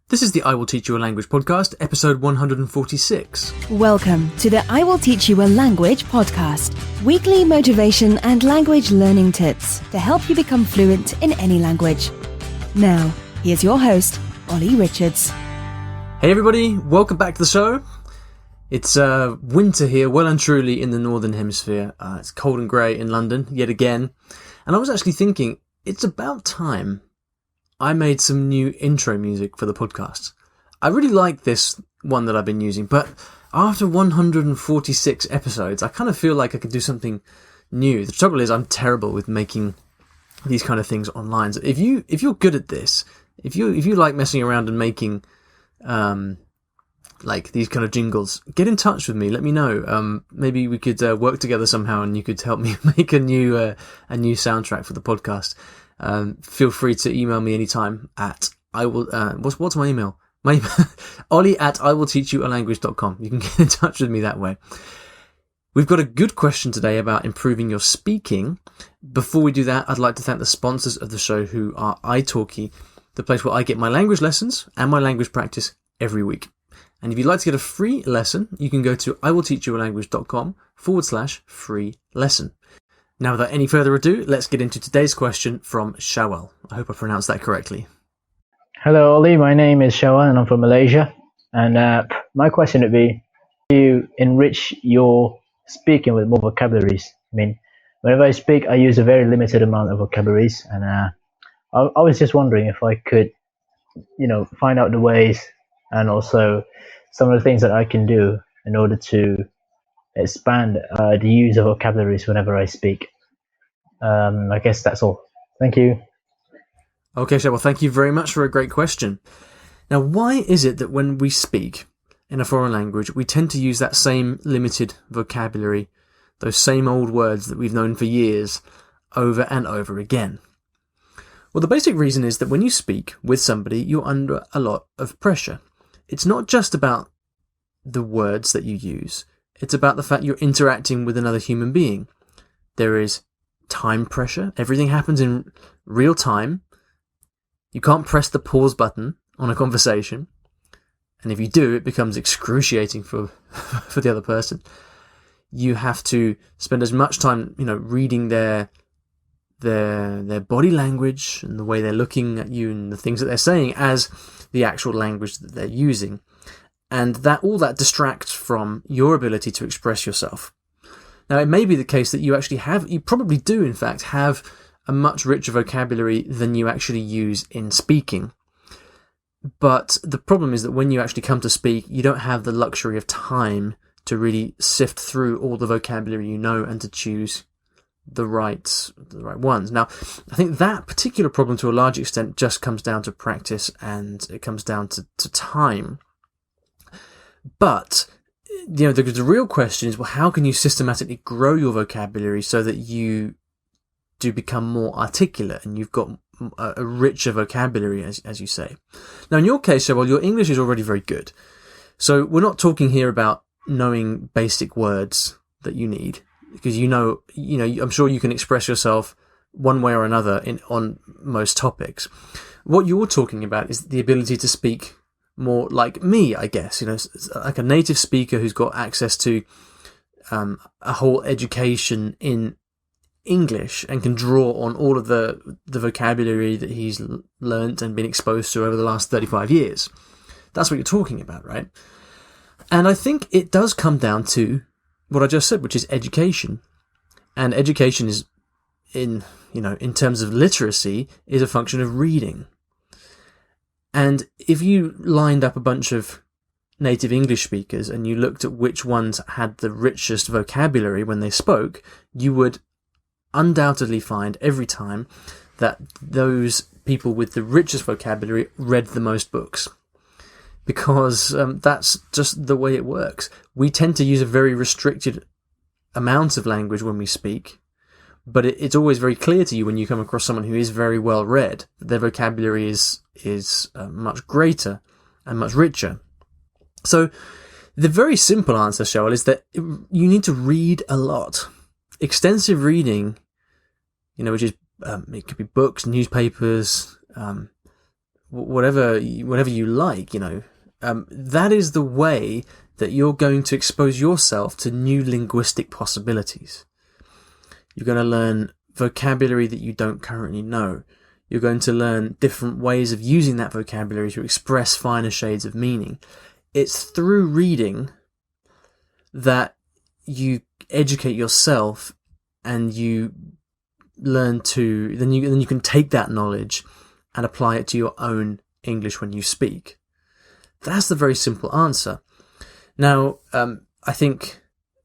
This is the I Will Teach You a Language podcast, episode 146. Welcome to the I Will Teach You a Language podcast. Weekly motivation and language learning tips to help you become fluent in any language. Now, here's your host, Ollie Richards. Hey everybody, welcome back to the show. It's winter here, well and truly in the Northern Hemisphere. It's cold and grey in London, yet again. And I was actually thinking, it's about time I made some new intro music for the podcast. I really like this one that I've been using, but after 146 episodes, I kind of feel like I could do something new. The trouble is I'm terrible with making these kind of things online. So if you're good at this, if you like messing around and making like these kind of jingles, get in touch with me. Let me know. Maybe we could work together somehow, and you could help me make a new soundtrack for the podcast. Feel free to email me anytime at what's my email? My Ollie at IWTYAL.com. You can get in touch with me that way. We've got a good question today about improving your speaking. Before we do that, I'd like to thank the sponsors of the show, who are italki, the place where I get my language lessons and my language practice every week. And if you'd like to get a free lesson, you can go to IWTYAL.com/free lesson. Now, without any further ado, let's get into today's question from Syawal. I hope I pronounced that correctly. Hello, Ollie. My name is Syawal and I'm from Malaysia. And my question would be, do you enrich your speaking with more vocabularies? I mean, whenever I speak, I use a very limited amount of vocabularies. And I was just wondering if I could, find out the ways and also some of the things that I can do in order to expand the use of vocabularies whenever I speak. I guess that's all. Thank you. Okay, so well, thank you very much for a great question. Now, why is it that when we speak in a foreign language, we tend to use that same limited vocabulary, those same old words that we've known for years, over and over again? Well, the basic reason is that when you speak with somebody, you're under a lot of pressure. It's not just about the words that you use. It's about the fact you're interacting with another human being. There is time pressure. Everything happens in real time. You can't press the pause button on a conversation. And if you do, it becomes excruciating for the other person. You have to spend as much time, reading their body language and the way they're looking at you and the things that they're saying as the actual language that they're using. And all that distracts from your ability to express yourself. Now, it may be the case that you probably do, in fact, have a much richer vocabulary than you actually use in speaking. But the problem is that when you actually come to speak, you don't have the luxury of time to really sift through all the vocabulary you know and to choose the right ones. Now, I think that particular problem, to a large extent, just comes down to practice, and it comes down to time. But, the real question is, well, how can you systematically grow your vocabulary so that you do become more articulate and you've got a richer vocabulary, as you say? Now, in your case, well, your English is already very good. So we're not talking here about knowing basic words that you need, because I'm sure you can express yourself one way or another on most topics. What you're talking about is the ability to speak more like me, I guess, like a native speaker who's got access to a whole education in English and can draw on all of the vocabulary that he's learnt and been exposed to over the last 35 years. That's what you're talking about, right? And I think it does come down to what I just said, which is education. And education is, in terms of literacy, is a function of reading. And if you lined up a bunch of native English speakers and you looked at which ones had the richest vocabulary when they spoke, you would undoubtedly find every time that those people with the richest vocabulary read the most books. Because that's just the way it works. We tend to use a very restricted amount of language when we speak, but it's always very clear to you when you come across someone who is very well read that their vocabulary is much greater and much richer. So the very simple answer, Syawal, is that you need to read a lot. Extensive reading, which is it could be books, newspapers, whatever you like, that is the way that you're going to expose yourself to new linguistic possibilities. You're going to learn vocabulary that you don't currently know. You're going to learn different ways of using that vocabulary to express finer shades of meaning. It's through reading that you educate yourself, and you learn to, then you can take that knowledge and apply it to your own English when you speak. That's the very simple answer. Now, I think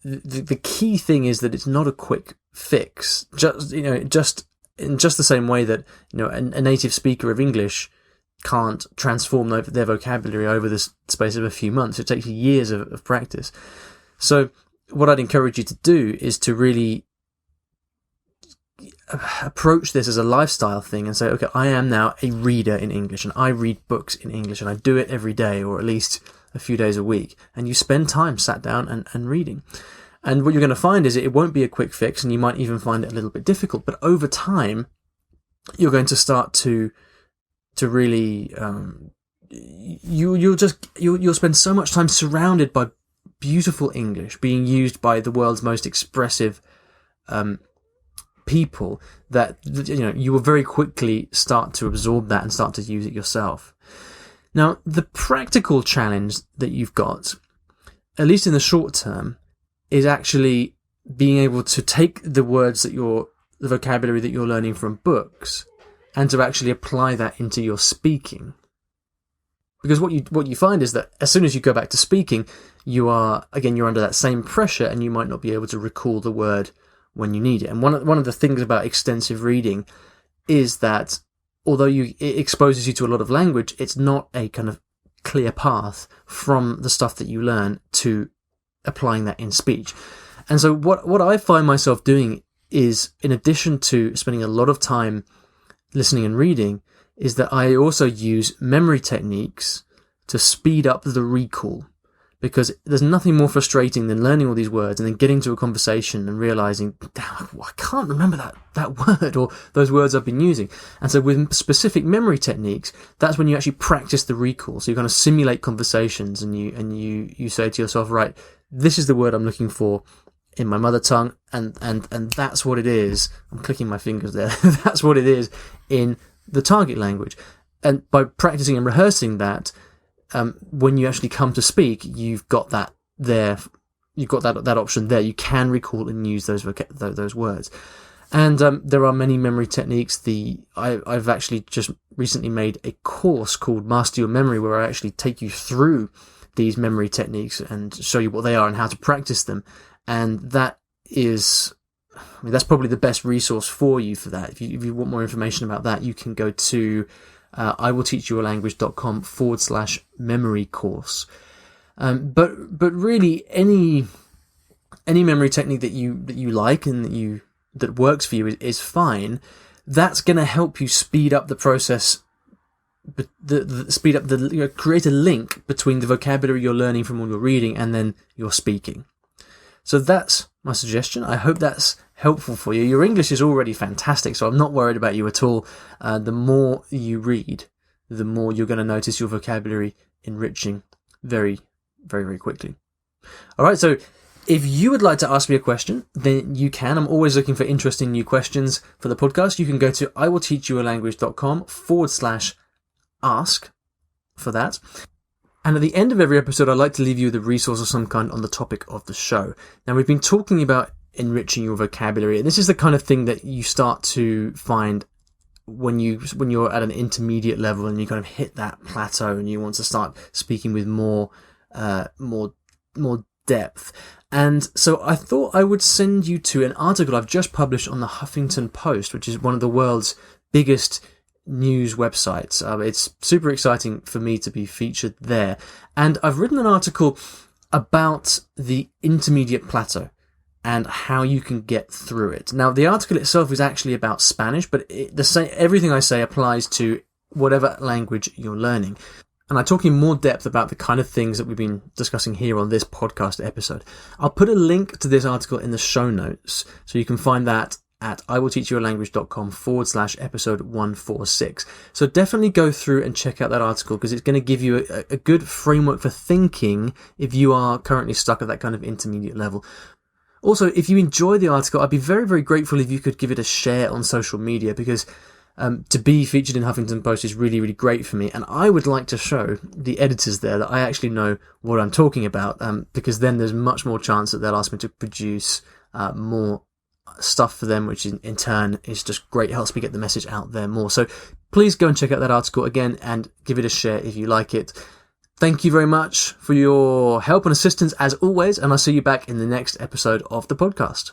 the key thing is that it's not a quick fix. Just in just the same way that a native speaker of English can't transform their vocabulary over the space of a few months. It takes years of practice. So what I'd encourage you to do is to really approach this as a lifestyle thing and say, okay, I am now a reader in English, and I read books in English, and I do it every day, or at least a few days a week. And you spend time sat down and reading. And what you're going to find is it won't be a quick fix, and you might even find it a little bit difficult. But over time, you're going to start to really you'll spend so much time surrounded by beautiful English being used by the world's most expressive people that you will very quickly start to absorb that and start to use it yourself. Now, the practical challenge that you've got, at least in the short term, is actually being able to take the vocabulary that you're learning from books and to actually apply that into your speaking. Because what you find is that as soon as you go back to speaking, you're under that same pressure, and you might not be able to recall the word when you need it. And one of the things about extensive reading is that although it exposes you to a lot of language, it's not a kind of clear path from the stuff that you learn to applying that in speech. And so what I find myself doing is, in addition to spending a lot of time listening and reading, is that I also use memory techniques to speed up the recall. Because there's nothing more frustrating than learning all these words and then getting to a conversation and realizing, damn, I can't remember that word or those words I've been using. And so with specific memory techniques, that's when you actually practice the recall. So you kind of simulate conversations, and you say to yourself, right, this is the word I'm looking for in my mother tongue, and that's what it is. I'm clicking my fingers there. That's what it is in the target language. And by practicing and rehearsing that, when you actually come to speak, you've got that there. You've got that option there. You can recall and use those words. And there are many memory techniques. I've actually just recently made a course called Master Your Memory, where I actually take you through these memory techniques and show you what they are and how to practice them. And that is, that's probably the best resource for you for that. If you want more information about that, you can go to IWTYAL.com/memory course. But really any memory technique that you like and that works for you is fine. That's going to help you speed up the process, create a link between the vocabulary you're learning from all your reading and then your speaking. So that's my suggestion. I hope that's helpful for you. Your English is already fantastic, so I'm not worried about you at all. The more you read, the more you're going to notice your vocabulary enriching very, very, very quickly. All right, so if you would like to ask me a question, then you can. I'm always looking for interesting new questions for the podcast. You can go to IWTYAL.com/ask for that. And at the end of every episode, I'd like to leave you with a resource of some kind on the topic of the show. Now, we've been talking about enriching your vocabulary, and this is the kind of thing that you start to find when you're at an intermediate level and you kind of hit that plateau and you want to start speaking with more depth. And so I thought I would send you to an article I've just published on the Huffington Post, which is one of the world's biggest news websites. It's super exciting for me to be featured there. And I've written an article about the Intermediate Plateau and how you can get through it. Now, the article itself is actually about Spanish, but everything I say applies to whatever language you're learning. And I talk in more depth about the kind of things that we've been discussing here on this podcast episode. I'll put a link to this article in the show notes, so you can find that at iwillteachyoualanguage.com/episode 146. So definitely go through and check out that article, because it's going to give you a good framework for thinking if you are currently stuck at that kind of intermediate level. Also, if you enjoy the article, I'd be very, very grateful if you could give it a share on social media, because to be featured in Huffington Post is really, really great for me. And I would like to show the editors there that I actually know what I'm talking about, because then there's much more chance that they'll ask me to produce more stuff for them, which in turn is just great, helps me get the message out there more. So please go and check out that article again and give it a share if you like it. Thank you very much for your help and assistance as always, and I'll see you back in the next episode of the podcast.